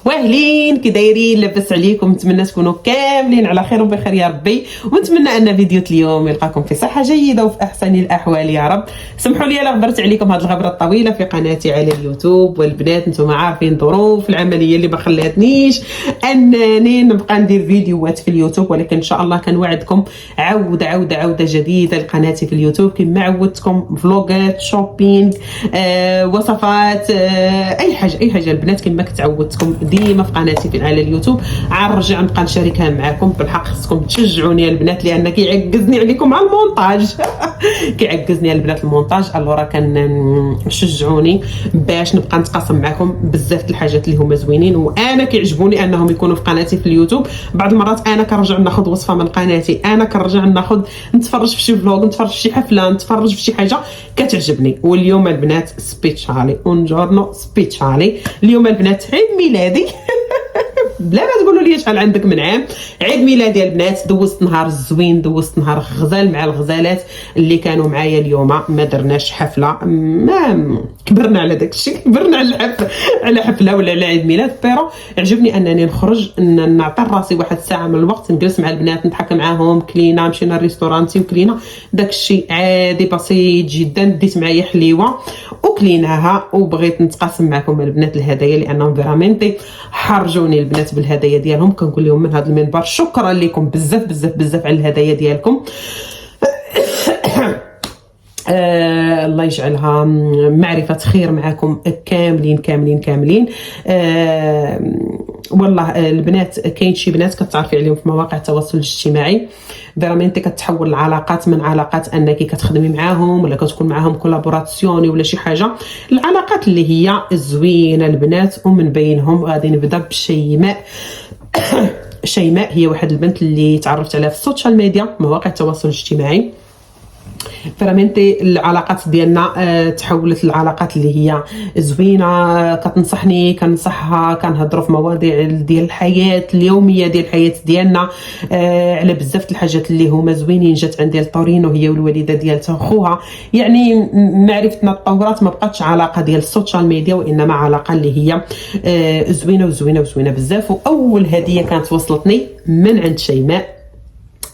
واهلين كي دايرين؟ لاباس عليكم؟ نتمنى تكونوا كاملين على خير وبخير يا ربي، ونتمنى ان فيديو اليوم يلقاكم في صحه جيده وفي احسن الاحوال يا رب. سمحوا لي الا غبرت عليكم هذه الغبره الطويله في قناتي على اليوتيوب، والبنات نتوما عارفين ظروف العمليه اللي ما خلاتنيش انني نبقى ندير فيديوهات في اليوتيوب، ولكن ان شاء الله كنوعدكم عوده جديده لقناتي في اليوتيوب كما عودتكم، فلوغات، شوبينغ، وصفات، اي حاجه البنات كما كنت عودتكم ديما في قناتي على اليوتيوب. غنرجع نبقى نشاركها معكم. بالحق خصكم تشجعوني يا البنات لان كيعجزني عليكم على المونتاج كيعجزني البنات المونتاج. الورا كنشجعوني باش نبقى نتقاسم معكم بزاف الحاجات اللي هما زوينين، وانا كيعجبوني انهم يكونوا في قناتي في اليوتيوب. بعض المرات انا كنرجع ناخذ وصفه من قناتي، انا كنرجع نتفرج في شي فلوغ، نتفرج في شي حفله، نتفرج في شي حاجه كتعجبني. واليوم البنات سبيتشالي اونجورنو سبيتشالي، اليوم البنات عيد ميلادي بلا ما تقولوا لي شحال عندك من عام، عيد ميلادي البنات. دوزت نهار زوين، دوزت نهار غزال مع الغزالات اللي كانوا معايا اليوم. ما درناش حفله، ما كبرنا على داك الشيء، كبرنا على حفله ولا على عيد ميلاد، بيرو عجبني انني نخرج، نعطي راسي واحد الساعه من الوقت نجلس مع البنات نضحك معاهم. كلينا، مشينا الريستورانتي وكلينا، داك الشيء عادي بسيط جدا. ديت معايا حليوه وكليناها، وبغيت نتقاسم معكم البنات الهدايا لانهم فرامنتي حرجوني البنات بالهدايا ديالهم. كنقول لهم من هذا المنبر شكرا لكم بزاف على الهدايا ديالكم. الله يجعلها معرفة خير معكم كاملين. والله البنات كاين شي بنات كتعرفي عليهم في مواقع التواصل الاجتماعي فرامنتي كتحول العلاقات من علاقات انك كتخدمي معاهم ولا كتكون معاهم كولابوراسيوني ولا شي حاجه، العلاقات اللي هي زوينه البنات. ومن بينهم غادي نبدا بشيماء. شيماء هي واحد البنت اللي تعرفت عليها في السوشيال ميديا، مواقع التواصل الاجتماعي. فرامنتي العلاقات ديالنا تحولت للعلاقات اللي هي زوينه، كتنصحني كنصحها، كنهضروا في مواضيع ديال الحياه اليوميه ديال الحياه ديالنا، على بزاف الحاجات اللي هما زوينين. جات عندي لطورينو هي والوالده ديالتها خوها، يعني معرفتنا تطورات، ما بقاتش علاقه ديال السوشيال ميديا وانما علاقه اللي هي زوينه بزاف. واول هديه كانت وصلتني من عند شيماء،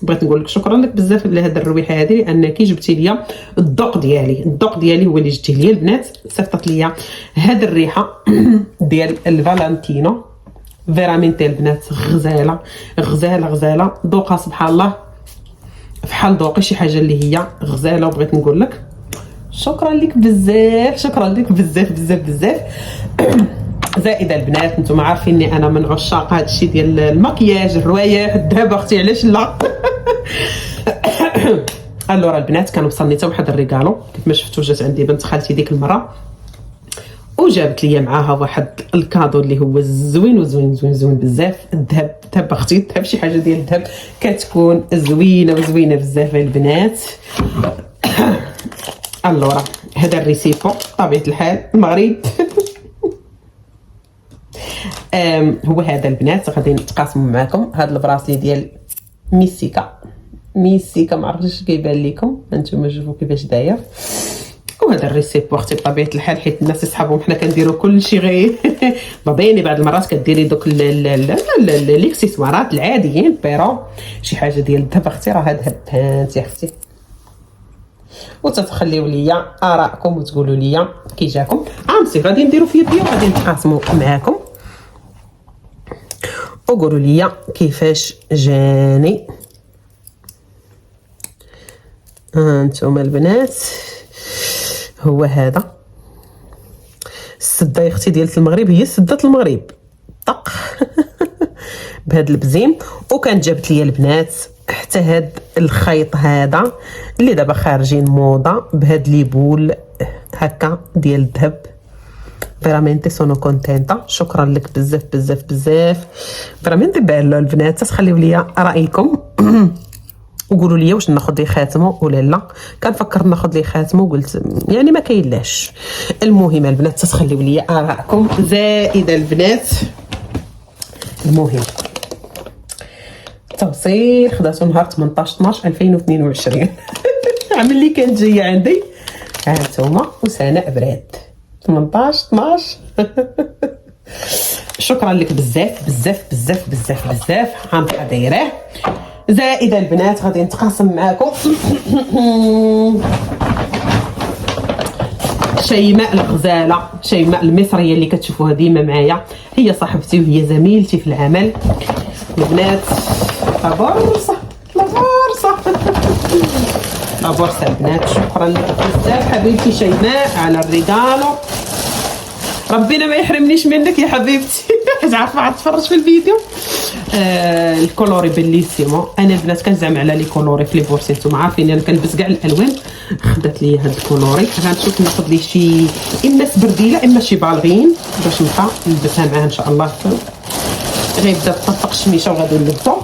بغيت نقول لك شكرا لك بزاف على هذه الرويحه هذه، لانك جبتي لي الذوق ديالي هو اللي جبتي لي البنات. صيفطت لي هذه الريحه ديال الفالنتينو فيرامنتي البنات، غزاله ذوقها سبحان الله فحال ذوقي، شي حاجه اللي هي غزاله. وبغيت نقول لك شكرا لك بزاف. زائده البنات نتوما عارفيني انا من عشاق هذا الشيء ديال المكياج، الروايح، الذهب، اختي علاش لا. الورا البنات كان وصلني حتى واحد الريغالو كيف ما شفتوا. جات عندي بنت خالتي ديك المره وجابت لي معاها واحد الكادو اللي هو زوين بزاف. الذهب اختي، الذهب شي حاجه ديال الذهب كتكون زوينه بزاف البنات. الورا هذا الريسيبو طبيعه الحال المغرب هو هذا البنات. غادي نتقاسموا معكم هذا البراسلي ديال ميسيكا ما عرفتش كيبان لكم انتم، شوفوا كيفاش داير. وهذا الريسيب وقتي بطبيعه الحال حيت الناس يصحابهم حنا كنديروا كل شيء غير بابيني. بعض المرات كديري دوك الاكسسوارات العاديين، بيرو شي حاجه ديال الذهب اختي راه هذا بانت يا اختي. وتتخليو ليا ارائكم وتقولوا لي كي جاكم. نصير غادي نديروا في يدي وغادي نتقاسموا معاكم وقولوا لي كيفاش جاني. انتم البنات هو هذا السده يا اختي ديال المغرب، هي سده المغرب طق بهذا البزيم. وكانت جابت لي البنات حتى هاد الخيط هذا اللي دابا خارجين موضه بهاد لي بول هكا ديال الذهب. فرامنتي سونو كونتينتا. شكرا لك بزاف فرامنتي بالو البنات. تخليو لي رايكم وقولوا لي واش ناخذ لي خاتمه ولا لا. كنفكر ناخذ لي خاتمه وقلت يعني ما كاينلاش. المهم البنات تخليو لي ارائكم. زائده البنات المهم توصيل خداتو نهار 18/12/2022 عام اللي كانت جايه عندي. ها انتوما وسناء براد 18/12 شكرا لك بزاف بزاف بزاف بزاف بزاف. غنبقى دايراه. زائده البنات غادي نتقاسم معاكم شيماء الغزاله، شيماء المصريه اللي كتشوفوها ديما معايا، هي صاحبتي وهي زميلتي في العمل. البنات لا بورصه لا بورصه لا بورصه البنات. شكرا لك بزاف حبيبتي شيماء على الريغالو. ربنا ما يحرمنيش منك يا حبيبتي. عارفه تفرج في الفيديو. الكولوري بليسيمو. انا البنات كنزعم على لي كولوري في لي بورسي، نتوما عارفين انا كنلبس كاع الالوان. خدات لي هاد الكولوري، غنشوف ناخذ لي شي اما سبرديله اما شي بالغين باش نبقى نلبسها معاها ان شاء الله. غيبدا تطفق الشميشه وغادي نلبسو.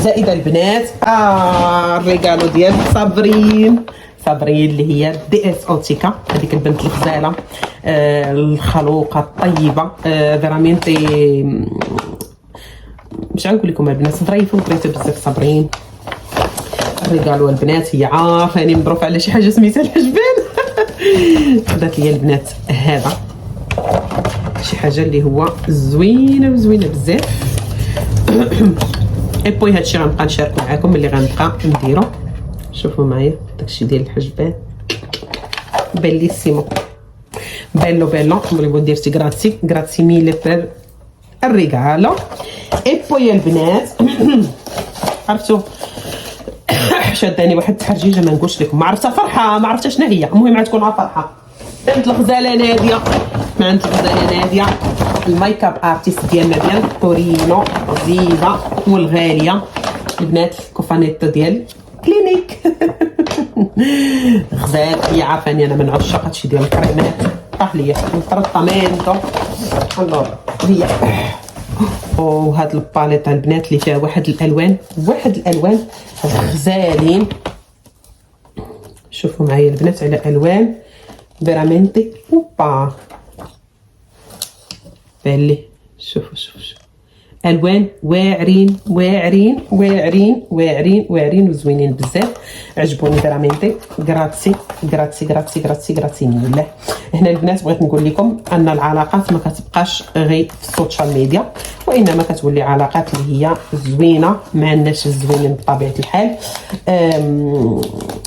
زائده البنات الريغالو ديال صابرين اللي هي دي اس اوتيكا، هذيك البنت الغزاله الخلوقه الطيبه. فرامينتي مش غنقول لكم البنات ظريفه وطريته بزاف. صابرين الريغالو البنات هي عارفاني مظروف على شي حاجه سميتها الحجبان. خدات لي البنات هذا شي حاجه اللي هو زوينه بزاف. ايبوي هادشي غنبقى نشاركو معاكم اللي غنبقى نديرو. شوفوا معايا داكشي ديال الحجبان بيليسيمو بيلو فوليبو ديرتي غراتسي ميلي بير الريغالو. ايبوي يا البنات عرفتوا شاداني واحد التحرجيجه ما نقولش لكم، ما عرفتها فرحه ما عرفتها شنو هي. المهم عاد تكون فرحه. عند الغزاله ناديه، ما عند الغزاله ناديه الميك اب ارتيست ديالنا ديال تورينو زيزه والغاليه البنات كوفانيتو ديال كلينيك. غزال هي عارفاني انا من عشاق هادشي ديال الكريمات. طاح ليا الترطامينتو الله هي. وهاد الباليط البنات اللي فيها واحد الالوان غزالين. شوفوا معايا البنات على الوان فيرامنتي اوبا بالي. شوفوا الوان واعرين وزوينين بزاف. عجبوني فيرامنتي. غراتسي ميله. هنا البنات بغيت نقول لكم ان العلاقات ما كتبقاش غير في السوشيال ميديا، وانما كتولي علاقات اللي هي زوينه مع الناس الزوينين بطبيعه الحال.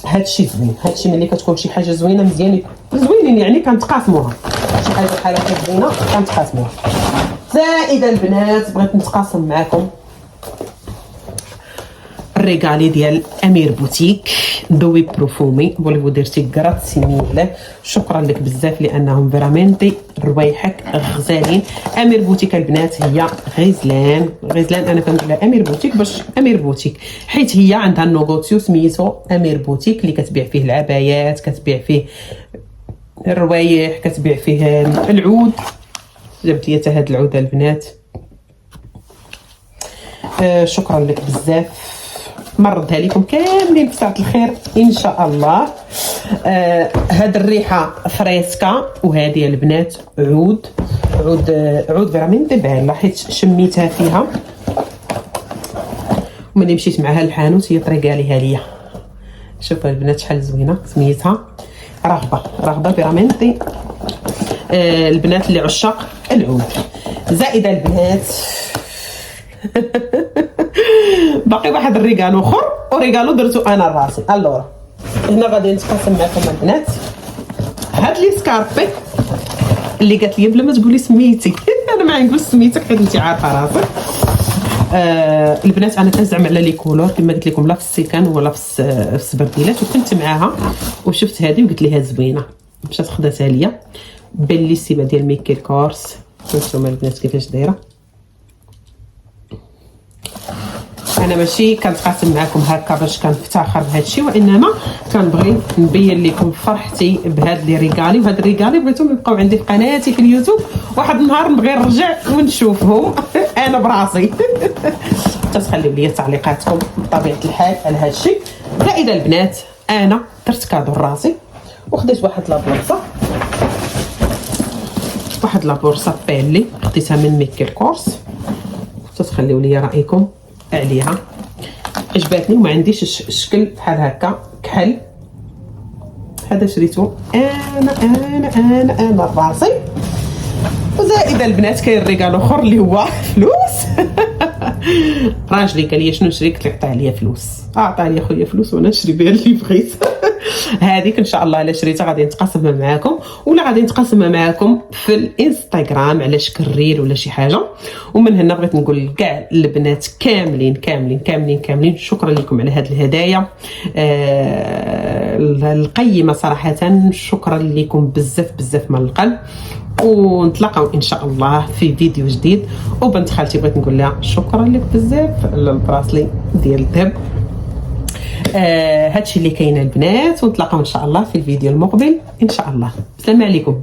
هادشي زوين. هادشي ملي كتكون شي حاجه زوينه زوينين يعني كنتقاسموها. شي حاجه بحال هكا زوينه كنتقاسموها. زائده البنات بغيت نتقاسم معكم الريغالي ديال امير بوتيك دوي بروفومي فوليفو ديرتي غراتسي ميله. شكرا لك بزاف لانهم فيرامنتي روايحك غزالين. امير بوتيك البنات هي غزلان. انا كنقول لها امير بوتيك باش امير بوتيك حيت هي عندها النوغوتيو سميتو امير بوتيك اللي كتبيع فيه العبايات، كتبيع فيه الروايح، كتبيع فيه العود. جبت لي هاد العوده البنات. شكرا لك بزاف. مردها لكم كاملين بساعة الخير ان شاء الله. هاد الريحه فريسكا وهذه البنات عود فيرامنتي باهله حيت شميتها فيها وملي مشيت معها للحانوت هي طريقاليها ليا. شوفوا البنات شحال زوينه. سميتها رغبه فيرامنتي. البنات اللي عشاق العود. زائده البنات باقي واحد الريغالو اخر وريغالو درتو انا راسي. الوغ هنا غادي نتقاسم معكم البنات هاد لي سكاربي اللي قالت لي بلا ما تقولي سميتي. انا ما نقول سميتك حيت انت عارفه راسك. البنات انا كنزعم على لي كولور كما قلت لكم لا في السيكان ولا في السبرديلات، وكنت معاها وشفت هذه وقلت ليها زوينه مشات خداتها ليا بليسيما ديال ميكيل كورس. شوفوا البنات كيفاش دايره. انا ماشي كنتقاسم معكم هكا باش كنفتخر بهذا الشيء، وانما كنبغي نبين لكم فرحتي بهاد لي ريغالي. وهاد الريغالي بغيتهم يبقاو عندي في قناتي في اليوتيوب. واحد النهار نبغي نرجع ونشوفهم انا براسي. تخليو لي تعليقاتكم بطبيعه الحال على هذا الشيء. زائده البنات انا درت كادو راسي وخديت واحد لابورصه بالي خديتها من ميكيل كورس. تخليو لي رايكم عليها. عجباتني وما عنديش الشكل بحال هكا كحل. هذا شريته انا راسي. وزائد البنات كاين ريكال اخر اللي هو فلوس. راجلي قال لي شنو نشري، قلت له عطاه لي فلوس، عطاه لي خويا فلوس وانا نشري بها اللي بغيت. هذيك ان شاء الله الا شريتها غادي نتقاسمها معاكم، ولا غادي نتقاسمها معاكم في الانستغرام على شكل ريل ولا شي حاجه. ومن هنا بغيت نقول لكاع البنات كاملين كاملين كاملين كاملين شكرا لكم على هذه الهدايا القيمه صراحه. شكرا لكم بزاف بزاف من القلب، ونتلاقاو ان شاء الله في فيديو جديد. وبنت خالتي بغيت نقول لها شكرا لك بزاف على البراسلي ديال الذهب. هادشي اللي كاين البنات، ونتلاقاو ان شاء الله في الفيديو المقبل ان شاء الله. السلام عليكم.